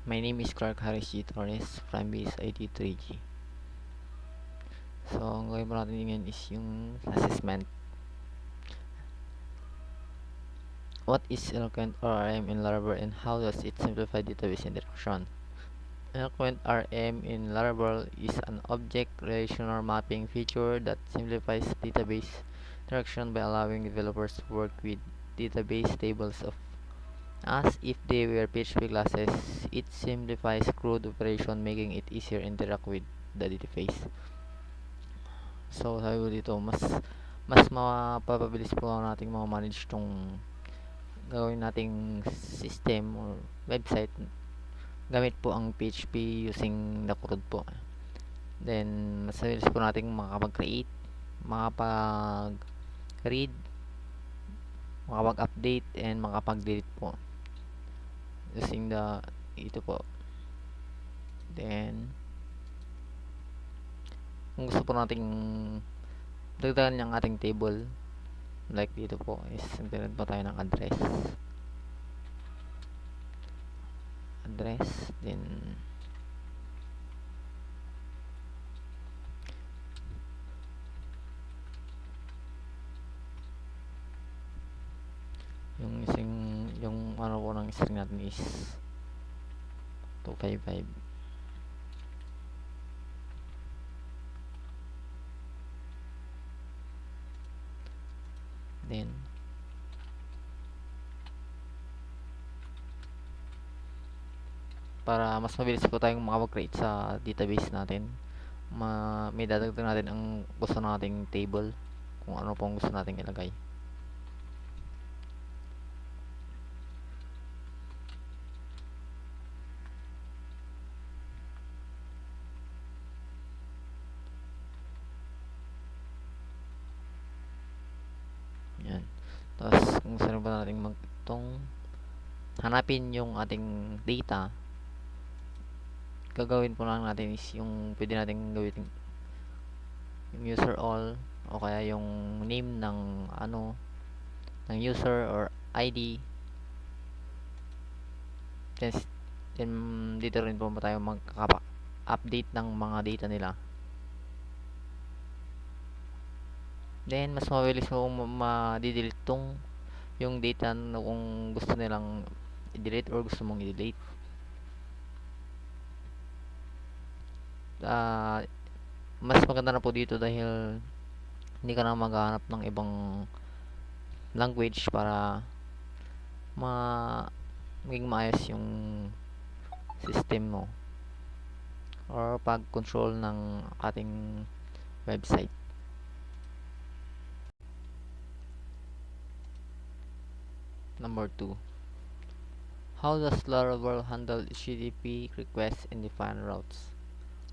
My name is Clark Harris G. Torres from base ID 3G. So, ang gawin po natin ngayon is yung assessment. What is Eloquent RM in Laravel and how does it simplify database interaction? Eloquent RM in Laravel is an object relational mapping feature that simplifies database interaction by allowing developers to work with database tables of as if they were PHP classes. It simplifies CRUD operation, making it easier to interact with the database. So, sabi ko dito, mas mapapabilis po nating manage tong gawin nating system or website gamit po ang PHP using the CRUD po. Then, mas mabilis po nating makapag-create, makapag-read, makapag-update, and makapag-delete po using ito po. Then, kung gusto po nating dagdagan yung ating table, like dito po is meron po tayo ng address, then yung ano po ng string natin is 255. Then para mas mabilis po tayong makapag-create sa database natin, may dadagdag natin ang gusto nating table, kung ano pong gusto nating ilagay. Yan. Tapos kung saan ba natin hanapin yung ating data, gagawin po lang natin is yung pwede natin gawin yung user all o kaya yung name ng ng user or ID. Then dito rin po tayo magkaka-update ng mga data nila. Then mas mabilis mo ma-delete yung data kung gusto nilang i-delete or gusto mong i-delete. Mas maganda na po dito dahil hindi ka na maghahanap ng ibang language para maging maayos yung system mo or pag-control ng ating website. Number 2. How does Laravel handle HTTP requests and define routes?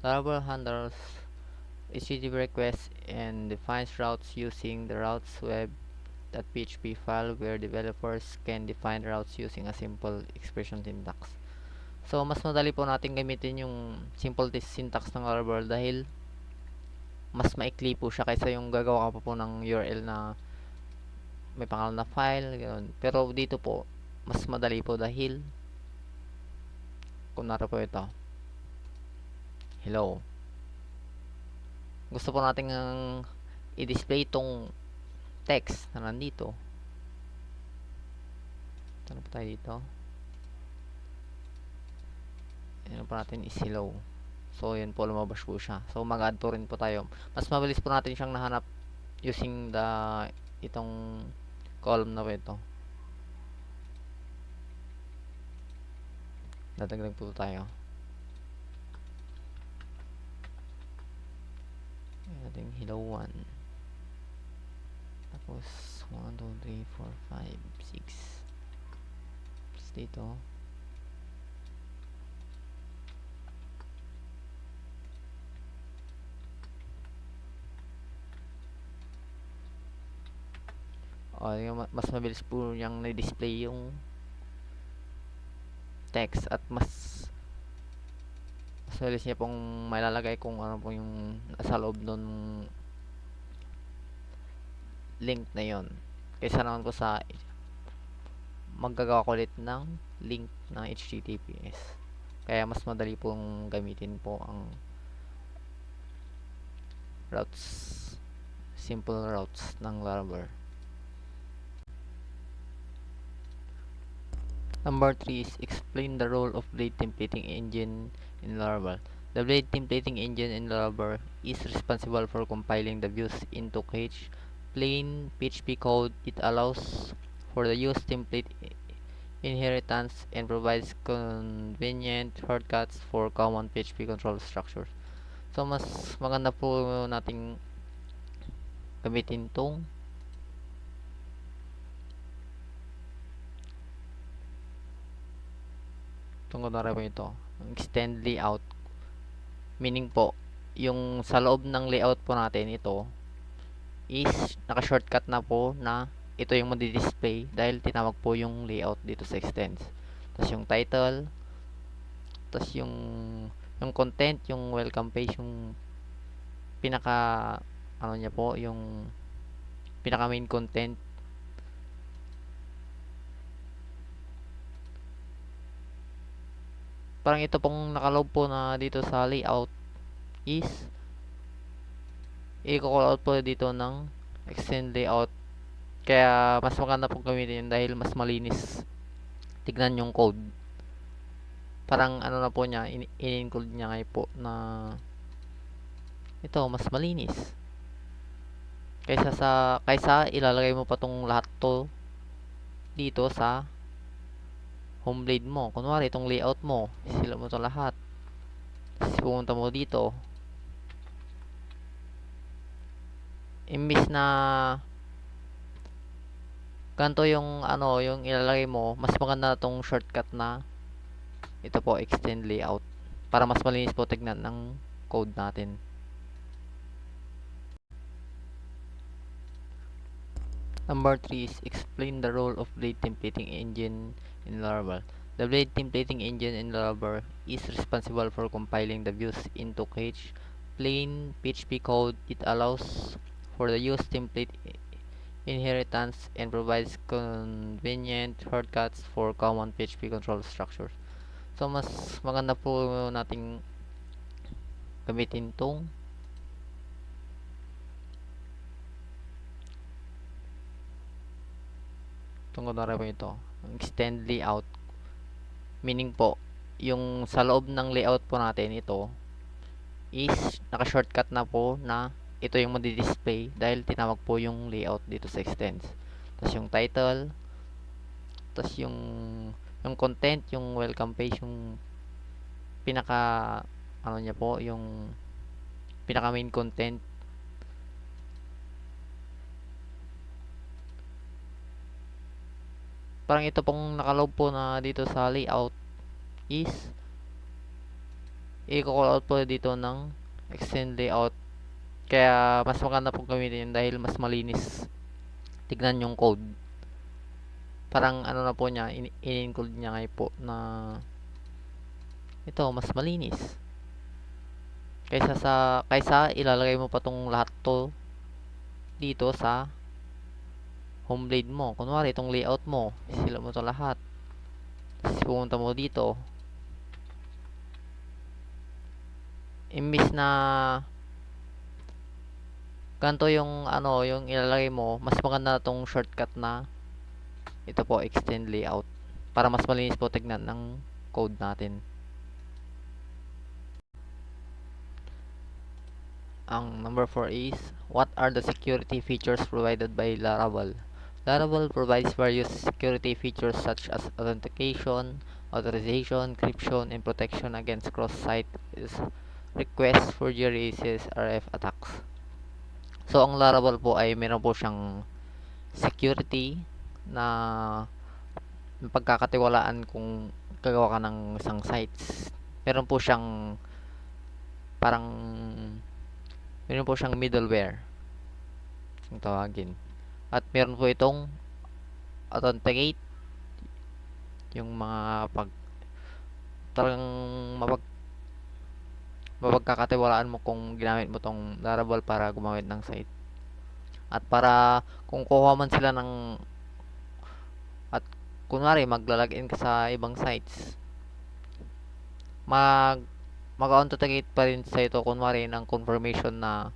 Laravel handles HTTP requests and defines routes using the routes web.php file where developers can define routes using a simple expression syntax. So, mas madali po natin gamitin yung simple syntax ng Laravel dahil mas maikli po siya kaysa yung gagawa ka pa po ng URL na may pangalan na file, ganoon. Pero dito po, mas madali po dahil kunwari po ito, hello. Gusto po natin i-display itong text na nandito. Ano po tayo dito? Ano po natin is hello. So, yan po, lumabas po siya. So, mag-add po rin po tayo. Mas mabilis po natin siyang nahanap using itong column na po ito. Dadagdag po tayo. Ating hello 1. Tapos, 1, 2, 3, 4, 5, 6. Tapos dito. Mas mabilis po niyang na-display yung text at mas mabilis niya pong mailalagay kung ano po yung nasa loob nun link na yon kaysa naman po sa maggagawa ko ulit ng link ng HTTPS. Kaya mas madali pong gamitin po ang routes, simple routes ng Laravel. Number 3 is explain the role of blade templating engine in Laravel. The blade templating engine in Laravel is responsible for compiling the views into plain PHP code. It allows for the use template inheritance and provides convenient shortcuts for common PHP control structures. So, mas maganda po nating gamitin kunwari po ito, extend layout. Meaning po, yung sa loob ng layout po natin ito is naka-shortcut na po na ito yung madi-display dahil tinawag po yung layout dito sa extends. Tapos yung title, tapos yung content, yung welcome page, yung pinaka ano niya po, yung pinaka main content. Parang ito pong nakaload po na dito sa layout is i-call out po dito ng extend layout. Kaya mas maganda pong gamitin yun dahil mas malinis tignan yung code. Parang ano na po niya, in-include niya ngayon po na ito mas malinis. Kaysa ilalagay mo pa tong lahat to dito sa home blade mo. Kunwari itong layout mo, sila mo to lahat. Pumunta mo dito. Imbis na ganito yung ano, yung ilalagay mo, mas maganda tong shortcut na ito po, extend layout. Para mas malinis po tignan ng code natin. Number 3 is explain the role of blade templating engine in Laravel. The blade templating engine in Laravel is responsible for compiling the views into plain PHP code. It allows for the use template inheritance and provides convenient shortcuts for common PHP control structures. So, mas maganda po nating gamitin kunwari po ito, extend layout. Meaning po, yung sa loob ng layout po natin ito is naka-shortcut na po na ito yung madi-display dahil tinawag po yung layout dito sa extends. Tapos yung title, tapos yung content, yung welcome page, yung pinaka ano niya po, yung pinaka main content. Parang ito pong nakaload po na dito sa layout is i-call out po dito ng extend layout. Kaya mas maganda pong gamitin yun dahil mas malinis tignan yung code. Parang ano na po niya, in-include niya ngayon po na ito mas malinis. Kaysa ilalagay mo pa tong lahat to dito sa home blade mo. Kunwari itong layout mo, sila mo to lahat. Tapos pumunta mo dito. Imbis na ganito yung ano, yung ilalagay mo, mas maganda tong shortcut na ito po, extend layout. Para mas malinis po tignan ng code natin. Ang number 4 is, what are the security features provided by Laravel? Laravel provides various security features such as authentication, authorization, encryption, and protection against cross-site requests, forgery, CSRF attacks. So, ang Laravel po ay meron po siyang security na pagkakatiwalaan kung gagawa ka ng isang sites. Meron po siyang parang meron po siyang middleware kung tawagin. At meron po itong authenticate, yung mga talagang mapagkakatiwalaan mo kung ginamit mo tong Laravel para gumamit ng site. At para kung kuha man sila ng at kunwari maglalagin ka sa ibang sites, mag mag-authenticate pa rin sa ito kunwari ng confirmation na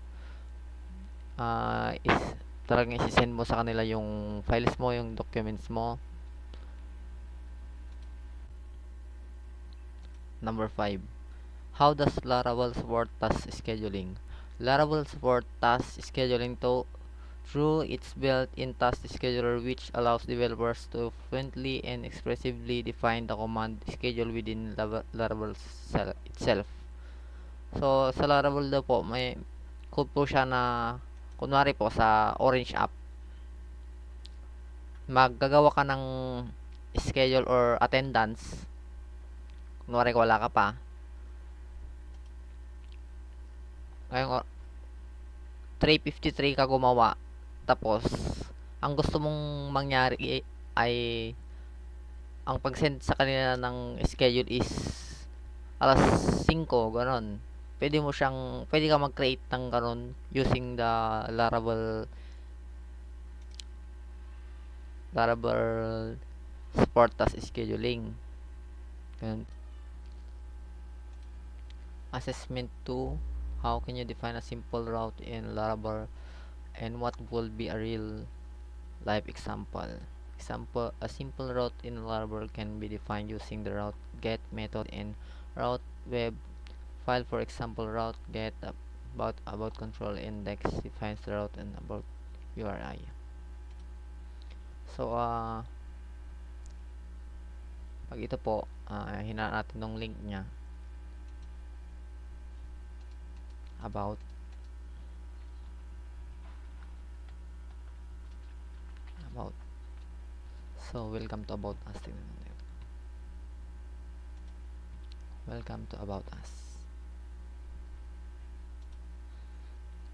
is talagang isi-send mo sa kanila yung files mo, yung documents mo. Number 5. How does Laravel support task scheduling? Laravel support task scheduling through its built-in task scheduler, which allows developers to fluently and expressively define the command schedule within Laravel itself. So, sa Laravel daw po, may code po siya na, kunwari po sa Orange app, maggagawa ka ng schedule or attendance, kunwari wala ka pa, ngayong 3:53 ka gumawa, tapos, ang gusto mong mangyari ay, ang pag-send sa kanila ng schedule is alas 5, ganon. Pwede ka mag-create ng ganon using the Laravel support task scheduling. Ganun. Assessment 2. How can you define a simple route in Laravel and what will be a real life example? A simple route in Laravel can be defined using the route get method and route web file. For example, route get about control index defines the route and about URI. So, pag ito po, hinaan natin ng link niya about about so welcome to about us. Welcome to about us.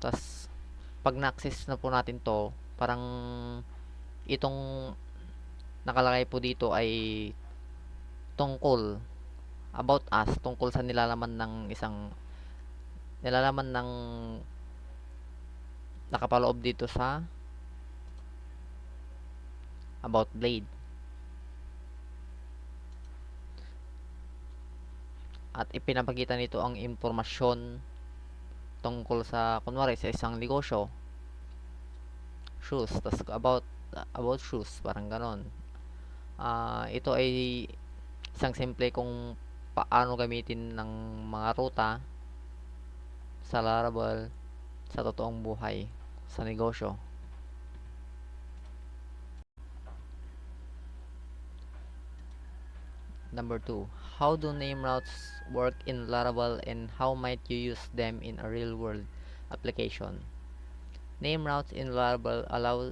Tas pag na-access na po natin to, parang itong nakalagay po dito ay tungkol about us, tungkol sa nilalaman ng nakapaloob dito sa about Blade. At ipinapakita nito ang impormasyon tungkol sa, kunwari, sa isang negosyo. Shoes, tas about shoes, parang ganon. Ito ay isang simple kung paano gamitin ng mga ruta sa Laravel sa totoong buhay sa negosyo. Number 2. How do name routes work in Laravel and how might you use them in a real-world application? Name routes in Laravel allow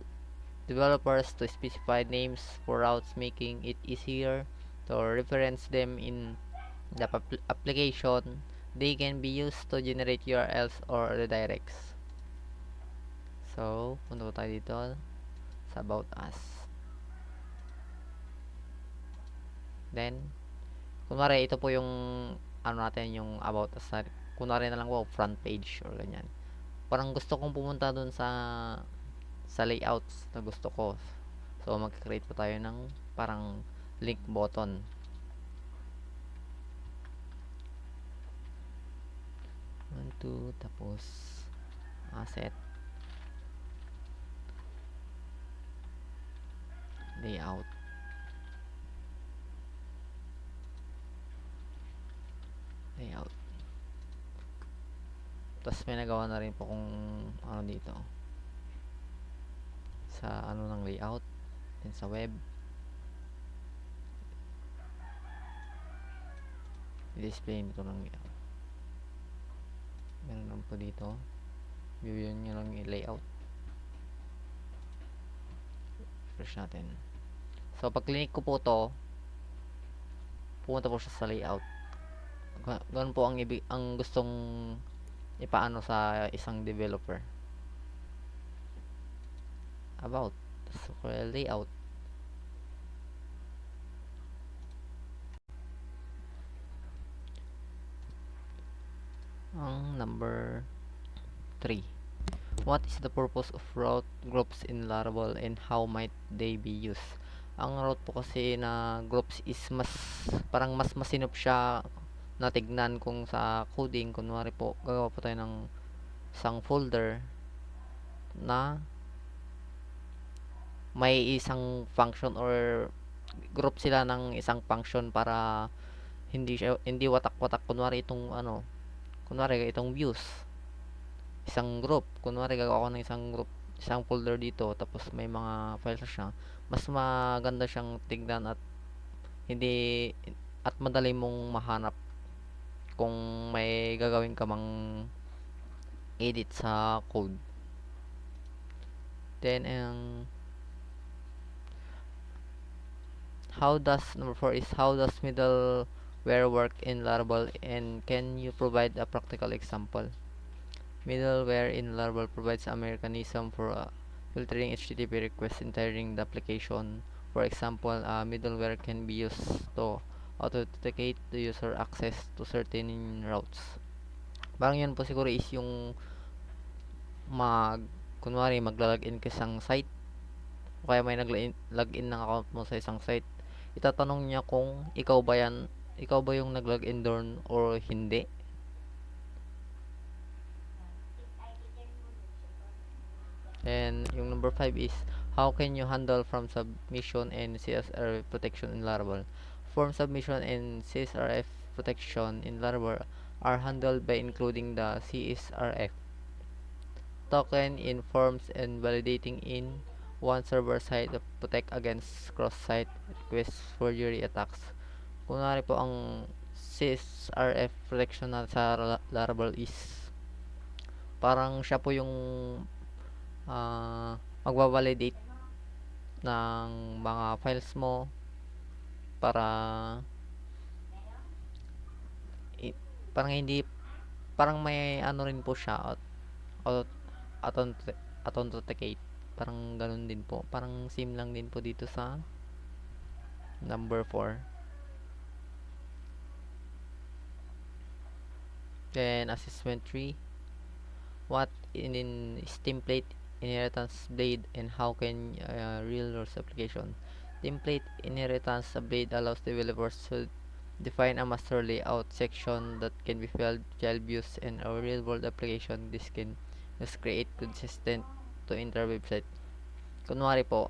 developers to specify names for routes, making it easier to reference them in the application. They can be used to generate URLs or redirects. So, punta tayo dito sa About Us. Then, kunwari, ito po yung natin, yung About Us. Kunwari na lang po, front page or ganyan. Parang gusto kong pumunta dun sa layouts na gusto ko. So, mag-create po tayo ng parang link button. 1, 2, tapos asset, layout, tapos may nagawa na rin po kung ano dito sa ng layout, then sa web i-display nito ng layout. Meron lang po dito, view yun nyo lang yung layout. Refresh natin. So pag click ko po to, pumunta po siya sa layout. Ganun po ang gustong ipaano sa isang developer. About, so layout. Ang number 3. What is the purpose of route groups in Laravel and how might they be used? Ang route po kasi na groups is parang mas masinop siya natignan kung sa coding, kunwari po, gagawa po tayo ng isang folder na may isang function or group sila ng isang function para hindi watak-watak. Kunwari itong kunwari itong views, isang group. Kunwari gagawa ako ng isang folder dito, tapos may mga files siya. Mas maganda siyang tignan at hindi at madali mong mahanap kung may gagawin ka mang edit sa code. Then, number 4 is how does middleware work in Laravel, and can you provide a practical example? Middleware in Laravel provides a mechanism for filtering HTTP requests entering the application. For example, middleware can be used to authenticate the user access to certain routes. Parang yan po siguro is yung kunwari magla-login ka sa isang site, o kaya may nag-login ng account mo sa isang site, itatanong niya kung ikaw ba yung nag-login doon or hindi. And yung number 5 is how can you handle form submission and CSRF protection in Laravel? Form submission and CSRF protection in Laravel are handled by including the CSRF token in forms and validating in one server side to protect against cross-site request forgery attacks. Kunwari po ang CSRF protection na sa Laravel is parang siya po yung magbabalidate ng mga files mo para parang hindi parang may rin po siya authenticate, parang ganun din po, parang same lang din po dito sa number 4. Then assessment 3, what is template inheritance blade and how can real world application? Template inheritance blade allows developers to define a master layout section that can be child views and a real world application. This can just create consistent to enter website. Kunwari po,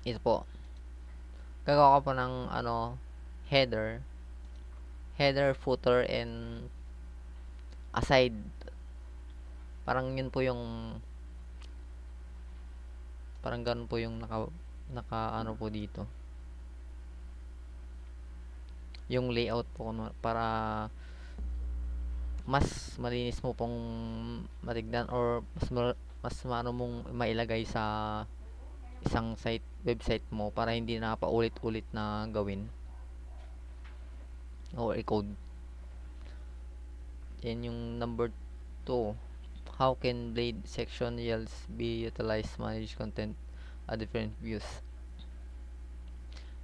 ito po, gagawa ko po ng header, footer, and aside. Parang yun po yung parang ganun po yung naka po dito. Yung layout po para mas malinis mo pong matignan or mas mong mailagay sa isang website mo para hindi na paulit-ulit na gawin or i-code. Yan yung number 2. How can blade section yields be utilized to manage content at different views?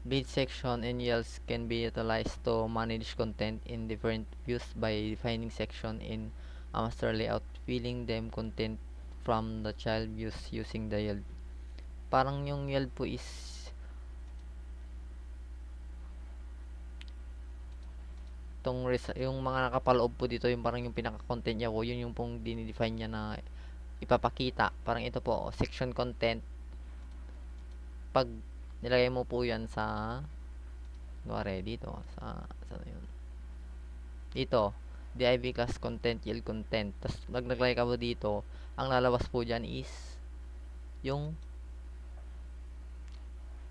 Blade section and yields can be utilized to manage content in different views by defining section in a master layout, filling them content from the child views using the yield. Parang yung yield po is yung mga nakapaloob po dito, yung parang yung pinaka-content niya po, yun yung pong dinidefine niya na ipapakita. Parang ito po, section content. Pag nilagay mo po yan sa dito, yun? Dito, div class content, yield content. Tapos, naglagay ka po dito, ang lalabas po dyan is yung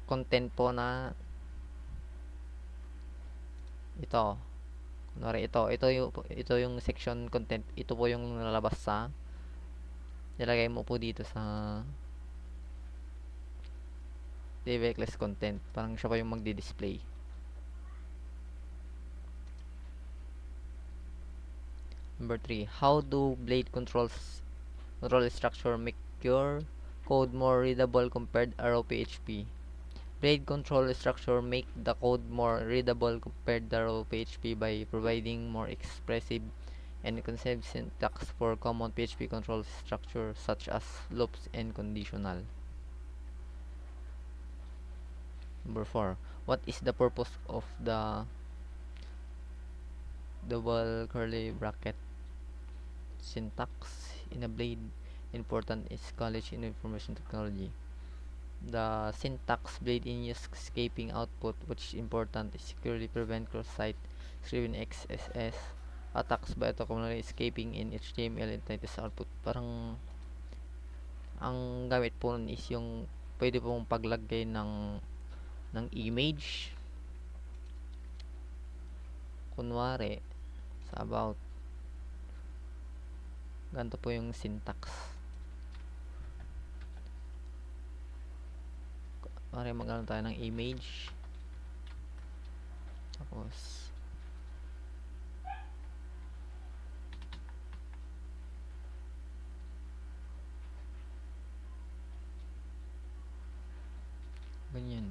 content po na ito. Kunwari ito yung section content. Ito po yung lalabas sa nilagay mo po dito sa div class content. Parang siya pa yung magdi-display. Number 3, how do blade control structure make your code more readable compared ROPHP? Blade control structure make the code more readable compared to ROPHP by providing more expressive and concept syntax for common PHP control structure such as loops and conditional. Number 4, what is the purpose of the double curly bracket syntax in a blade. Important is college in information technology. The syntax blade in use escaping output, which is important is securely prevent cross-site scriven XSS attacks by automatically escaping in HTML and TTS output. Parang ang gamit po nun is yung pwede pong paglagay ng image, kunwari sa about, ganito po yung syntax. Kunwari mag-ano tayo ng image, tapos ganyan.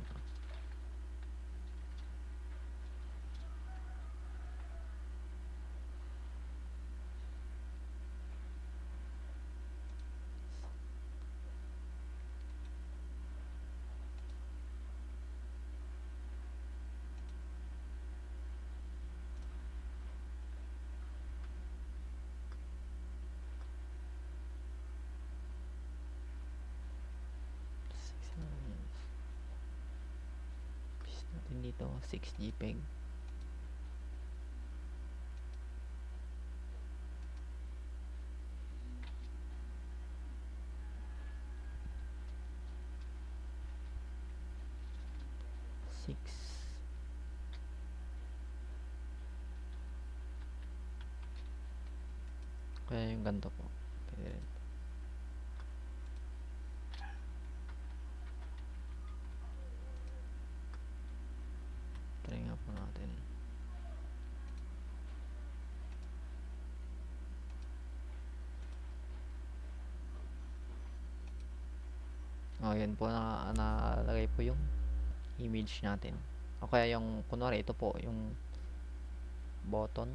Paste natin dito 6 JPEG. Six. Kaya yung ganito po. Pwede rin. Try nga po natin. Yan po nakalagay po yung image natin. O kaya yung, kunwari ito po, yung button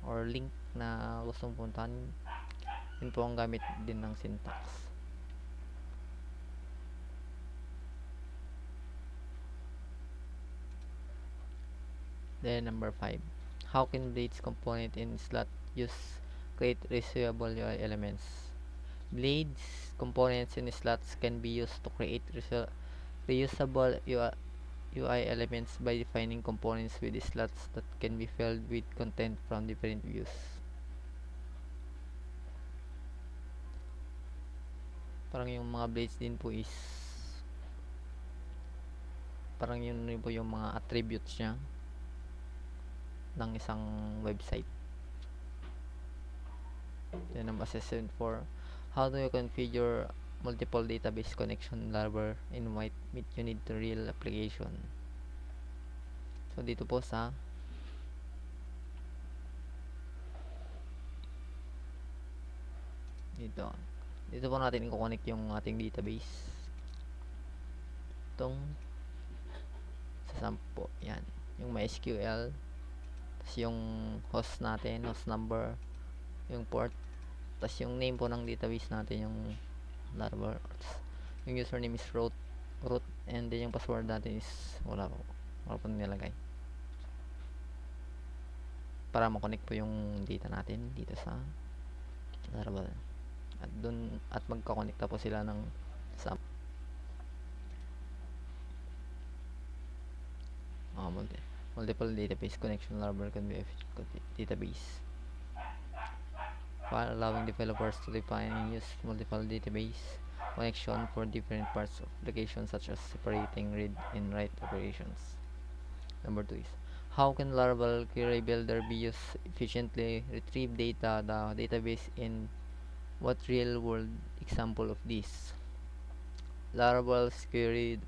or link na gustong puntahan, yun po ang gamit din ng syntax. Then number 5. How can Blades component in slot use create reusable UI elements? Blades components in slots can be used to create reusable UI elements by defining components with slots that can be filled with content from different views. Parang yung mga blades din po is parang yun rin po yung mga attributes niya ng isang website. Then ang assessment for how do you configure multiple database connection Laravel in might meet you need to real application. So dito po sa dito po natin i-connect yung ating database. Itong sa sampo, yan, yung MySQL, tapos yung host natin, host number, yung port, tapos yung name po ng database natin, yung Laravel, yung username is root, and then yung password natin is wala po nilagay para makonect po yung data natin dito sa Laravel, at magkakonekta po sila ng sa multiple database connection. Laravel can be a database while allowing developers to define and use multiple database connection for different parts of applications such as separating read and write operations. Number 2 is how can Laravel query builder be used efficiently retrieve data the database in what real world example of this? Laravel's query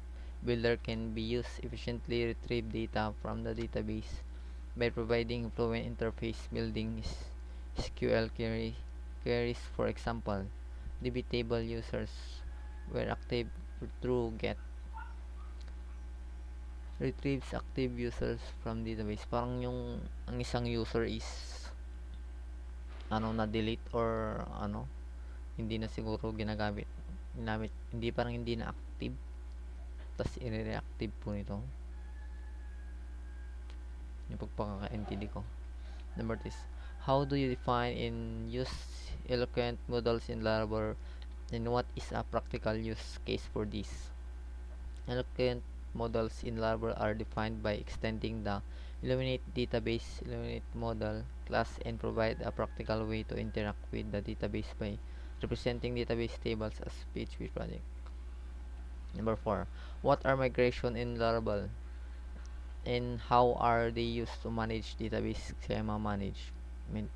builder can be used efficiently retrieve data from the database by providing fluent interface building SQL queries. For example, DB table users were active through get retrieves active users from database. Parang yung ang isang user is na delete or hindi na siguro ginamit, hindi parang hindi na active, tas i-reactive po nito yung pagpakaka-entity ko. Number this, how do you define and use eloquent models in Laravel, and what is a practical use case for this? Eloquent models in Laravel are defined by extending the Illuminate database Illuminate model class and provide a practical way to interact with the database by representing database tables as PHP project. Number 4. What are migration in Laravel, and how are they used to manage database schema management?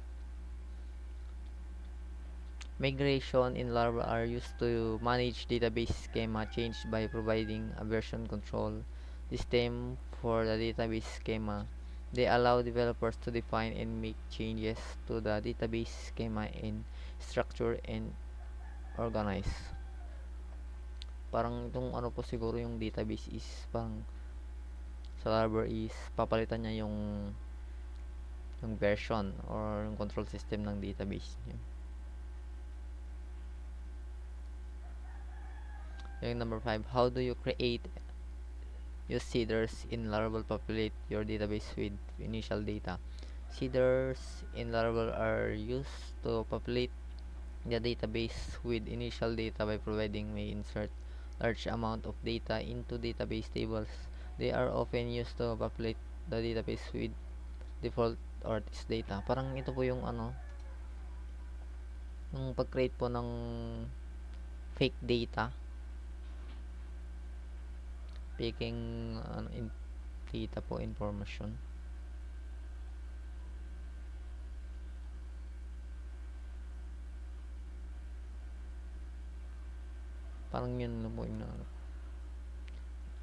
Migration in Laravel are used to manage database schema change by providing a version control system for the database schema. They allow developers to define and make changes to the database schema in structure and organize. Parang itong ano po siguro yung database is parang sa Laravel is papalitan niya yung version or yung control system ng database niya. Yung number 5, how do you create use seeders in Laravel populate your database with initial data? Seeders in Laravel are used to populate the database with initial data by providing may insert large amount of data into database tables. They are often used to populate the database with default or test data. Parang ito po yung ano, yung pag-create po ng fake data, faking data po information. Parang yun na po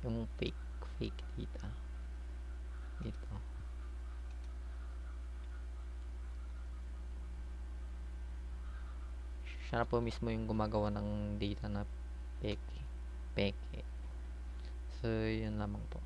yung fake data dito. Siya na po mismo yung gumagawa ng data na peke. So, yun lamang po.